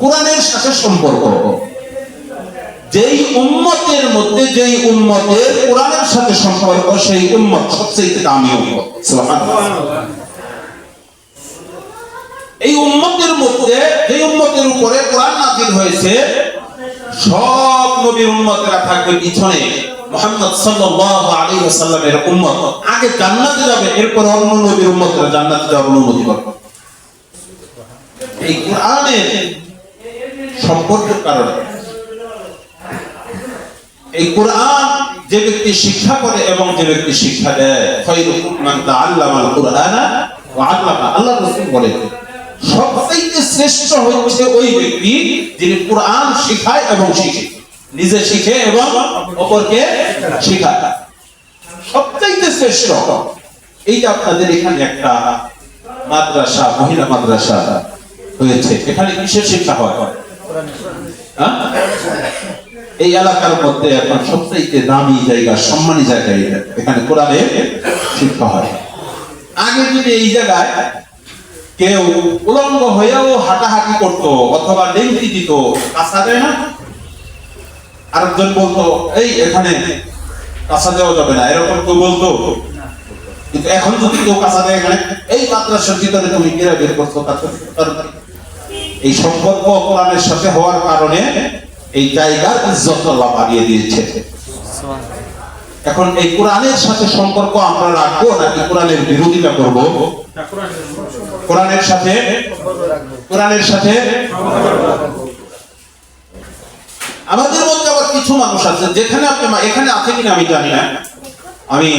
কোরআনের সাথে সম্পর্ক। যেই উম্মতের মধ্যে যেই উম্মতের কোরআনের সাথে সম্পর্ক, সেই উম্মত সবচেয়ে দামি উম্মত। সুবহানাল্লাহ। এই উম্মতের মধ্যে যে উম্মতের উপরে কোরআন নাযিল হয়েছে, সব নবীর উম্মতেরা থাকবে পিছনে। মুহাম্মদ সাল্লাল্লাহু আলাইহি ওয়াসাল্লামের উম্মত আগে জান্নাতে যাবে, এরপর অন্য নবীর উম্মতরা জান্নাতে যাওয়ার অনুমতি পাবে। এই কোরআনের সম্পর্কের কারণে, এই কোরআন যে ব্যক্তি শিক্ষা করে এবং যে ব্যক্তি শিক্ষা দেয়, খায়রুকুম মান তাআল্লামাল কুরআনা ওয়া আল্লামা। আল্লাহ রাসূল বলেন সবচেয়ে শ্রেষ্ঠ হচ্ছে ওই ব্যক্তি যিনি কোরআন শেখায় এবং শিখে, নিজে শিখে এবং অপরকে শেখায়, সবচেয়ে শ্রেষ্ঠ। এই যে আপনাদের এখানে একটা মাদ্রাসা, মহিলা মাদ্রাসা হয়েছে, এখানে কিসের শিক্ষা হয়? এই এলাকার মধ্যে এখন সবচেয়ে দামি জায়গা, সম্মানী জায়গা, এখানে কোরআনের শিক্ষা হয়। আগে যদি এই জায়গায় কেউ উলঙ্গ হয়েও হাঁটাহাঁটি করতো অথবা লেংটি দিত, কাঁচা দেয় না, আরেকজন বলতো এই এখানে কাঁচা দেওয়া যাবে না, এরকম কেউ বলতো। কিন্তু এখন যদি কেউ কাঁচা দেয়, এখানে এই মাদ্রাসার ভিতরে তুমি কিরা বের করছো, এই সম্পর্ক কোরআনের সাথে হওয়ার কারণে এই জায়গার ইজ্জত আল্লাহ বাড়িয়ে দিয়েছে। এখন এই কোরআনের সাথে সম্পর্ক আমরা রাখবো নাকি কোরআনের বিরোধিতা করব? কোরআনের সাথে আমাদের মধ্যে আবার কিছু মানুষ আছে, যেখানে আপনি এখানে আছে কিনা আমি জানি না, আমি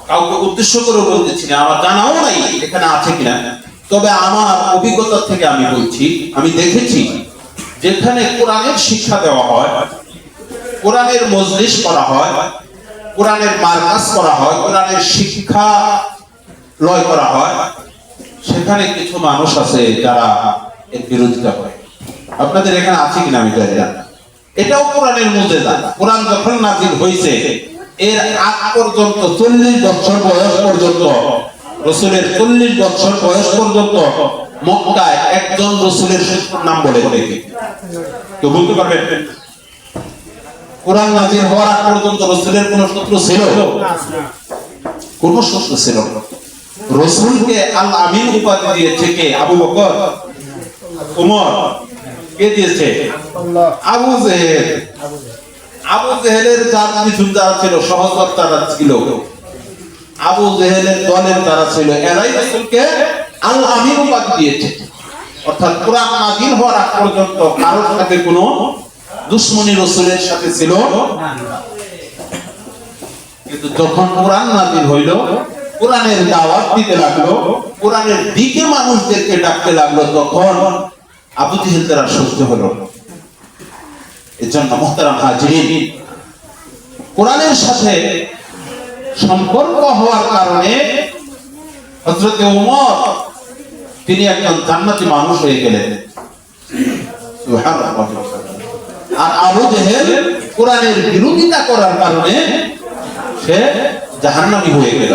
কাউকে উদ্দেশ্য করে বলতেছি না, আমার জানাও নাই এখানে আছে কিনা, তবে আমার অভিজ্ঞতা থেকে আমি বলছি, আমি দেখেছি যেখানে কোরআনের শিক্ষা দেওয়া হয়, কোরআনের মজলিস করা হয়, কোরআনের মারকাজ করা হয়, কোরআনের শিক্ষা লয় করা হয়, সেখানে কিছু মানুষ আছে যারা এর বিরোধিতা করে। আপনাদের এখানে আছে কিনা আমি জানি না। এটাও কোরআনের মুজিজা। কোরআন যখন নাযিল হয়েছে এর আগ পর্যন্ত 40 বছর বয়স পর্যন্ত, রাসূলের 40 বছর বয়স পর্যন্ত মক্কায় একজন রাসূলের শত্রুর নাম বলে দেখে তো বলতে পারবেন? কোরআন নাযিল হওয়ার আগ পর্যন্ত রাসূলের কোন শত্রু ছিল? কোন শত্রু ছিল না। রাসূলকে আল আমিন উপাধি দিয়েছে কে? আবু বকর, ওমর। কে দিয়েছে? আল্লাহ। আবু জেহেল। আবু জেহেলের জাত কিছু যারা ছিল, সহযোদ্ধারা ছিল, আবু জেহেলের দলের যারা ছিল, এরাই রাসূলকে আল আমিন উপাধি দিয়েছে। অর্থাৎ কোরআন নাযিল হওয়ার আগ পর্যন্ত কারোর সাথে কোনো দুশমনী রাসূলের সাথে ছিল না। কিন্তু যখন কোরআন নাযিল হইল, কোরআনের দাওয়াত দিতে লাগলো, কোরআনের দিকে মানুষদেরকে ডাকতে লাগলো, তখন আবু জেহেল তার সহ্য হলো। এজন্য মুহতারাম হাজিরিন, কোরআনের সাথে সম্পর্ক হওয়ার কারণে হযরত ওমর তিনি একজন জান্নাতি মানুষ হয়ে গেলেন। সুবহানাল্লাহ। আর আবু জেহেল কোরআনের বিরোধিতা করার কারণে সে জাহান্নামী হয়ে গেল।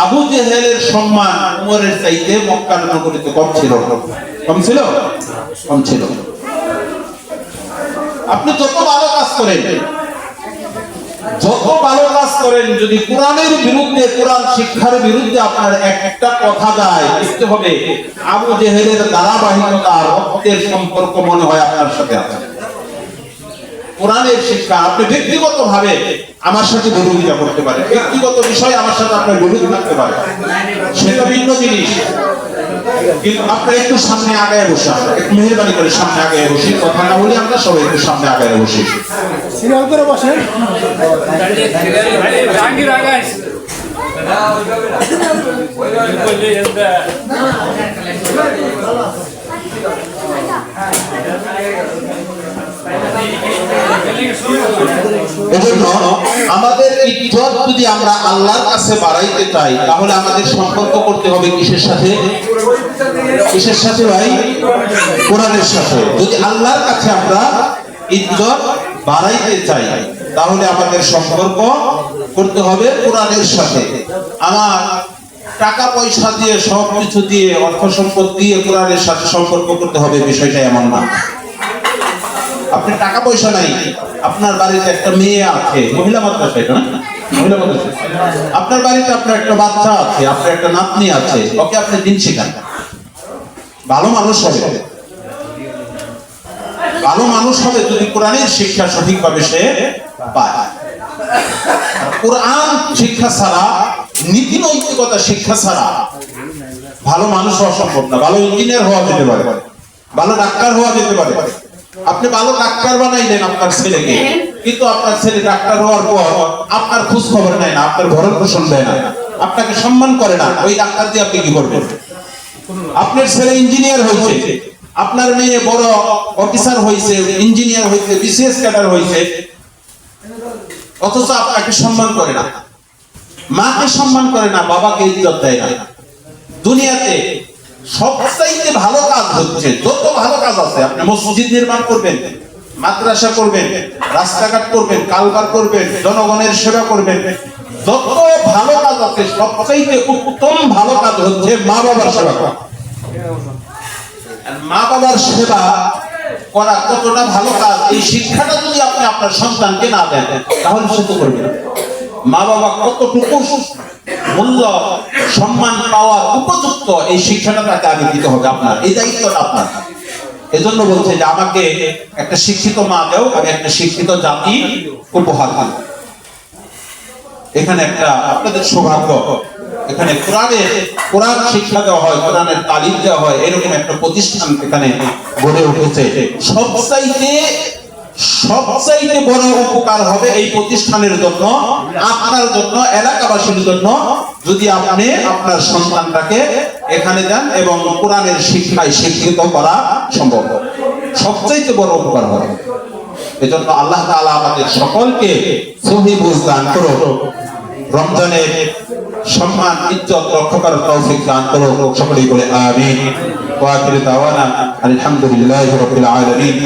আবু জেহেলের সম্মান ওমরের চাইতে মক্কার নগরীতে কম ছিল? আপনি যত ভালো কাজ করেন, যদি কোরআনের বিরুদ্ধে, কোরআন শিক্ষার বিরুদ্ধে আপনার একটা কথা যায়, বুঝতে হবে আবু জেহেলের ধারাবাহিকতা, রক্তের সম্পর্ক মনে হয় আপনার সাথে আছে। কোরআনের শিক্ষা আপনি ব্যক্তিগতভাবে আমার সাথে বিরোধিতা করতে পারেন, ব্যক্তিগত বিষয়ে আমার সাথে আপনার বিরোধ থাকতে পারে, সেটা ভিন্ন জিনিস। কিন্তু আপনারা একটু সামনে আগায় বসে, একটু মেহেরবানি করে সামনে আগায় বসি, কথা না বলি আমরা সবাই একটু সামনে আগায় বসি, সিরিয়াল করে বসেন। এজন্য আমাদের ইজ্জত যদি আমরা আল্লাহর কাছে বাড়াইতে চাই, তাহলে আমাদের সম্পর্ক করতে হবে কিসের সাথে? কিসের সাথে ভাই? কোরআনের সাথে। যদি আল্লাহর কাছে আমরা ইজ্জত বাড়াইতে চাই, তাহলে আমাদের সম্পর্ক করতে হবে কোরআনের সাথে। আমার টাকা পয়সা দিয়ে সবকিছু দিয়ে অর্থ সম্পদ দিয়ে কোরআনের সাথে সম্পর্ক করতে হবে, বিষয়টা এমন না। আপনি টাকা পয়সা নাই, আপনার বাড়িতে একটা মেয়ে আছে, মহিলা মাদ্রাসা এটা না, মহিলা মাদ্রাসা, আপনার বাড়িতে আপনার একটা বাচ্চা আছে, আপনার একটা নাতনি আছে, ওকে আপনি দিন শেখান, ভালো মানুষ হবে। ভালো মানুষ হবে যদি কোরআনের শিক্ষা সঠিকভাবে সে পায়। কোরআন শিক্ষা ছাড়া, নীতি নৈতিকতা শিক্ষা ছাড়া ভালো মানুষ হওয়া সম্ভব না। ভালো ইঞ্জিনিয়ার হওয়া যেতে পারে, ভালো ডাক্তার হওয়া যেতে পারে। আপনি ভালো ডাক্তার বানাইলেন আপনার ছেলেকে, কিন্তু আপনার ছেলে ডাক্তার হওয়ার পর আপনার খোঁজ খবর নেয় না, আপনার ভরণ পোষণ দেয় না, আপনাকে সম্মান করে না, ওই ডাক্তার দিয়ে আপনি কি করবেন? আপনার ছেলে ইঞ্জিনিয়ার হয়েছে, আপনার মেয়ে বড় অফিসার হয়েছে, ইঞ্জিনিয়ার হয়েছে, বিসিএস ক্যাডার হয়েছে, অথচ আপনাকে সম্মান করে না, মাকে সম্মান করে না, বাবাকে ইজ্জত দেয় না। দুনিয়াতে সবচাইতে ভালো কাজ হচ্ছে, যত ভালো কাজ আছে, আপনি মসজিদ নির্মাণ করবেন, মাদ্রাসা করবেন, রাস্তাঘাট করবেন, কালবার করবেন, জনগণের সেবা করবেন, যত ভালো কাজ আছে সবচাইতে উত্তম ভালো কাজ হচ্ছে মা বাবার সেবা করা। মা বাবার সেবা করা কতটা ভালো কাজ, এই শিক্ষাটা যদি আপনি আপনার সন্তানকে না দেন তাহলে সে তো করবে না। মা বাবা কতটুকু মূল্য সম্মান পাওয়ার উপযুক্ত, এই শিক্ষাটা তাকে আগে দিতে হবে। আপনার এই দায়িত্বটা আপনার। এজন্য বলছে যে আমাকে একটা শিক্ষিত মা দাও, আমি একটা শিক্ষিত জাতি উপহার দিই। এখানে একটা আপনাদের সৌভাগ্য, এখানে কোরআন শিক্ষা দেওয়া হয়, কোরআনের তালিম দেওয়া হয়, এরকম একটা প্রতিষ্ঠান এখানে গড়ে উঠেছে। সবচাইতে বড় উপকার হবে এই প্রতিষ্ঠানের জন্য, আপনার জন্য, এলাকাবাসীর জন্য, যদি আপনি আপনার সন্তানটাকে এখানে দেন এবং কোরআনের শিক্ষায় শিক্ষিত করা সম্ভব, সবচাইতে বড় উপকার হবে। এজন্য আল্লাহ তাআলা আমাদের সকলকে সহিহ বুঝ দান করুন, রমজানের সম্মান ইজ্জত রক্ষা করার তৌফিক দান করুন। সকলেই বলে আমিন। ওয়া আখিরু দাওয়ানা আলহামদুলিল্লাহি রাব্বিল আলামিন।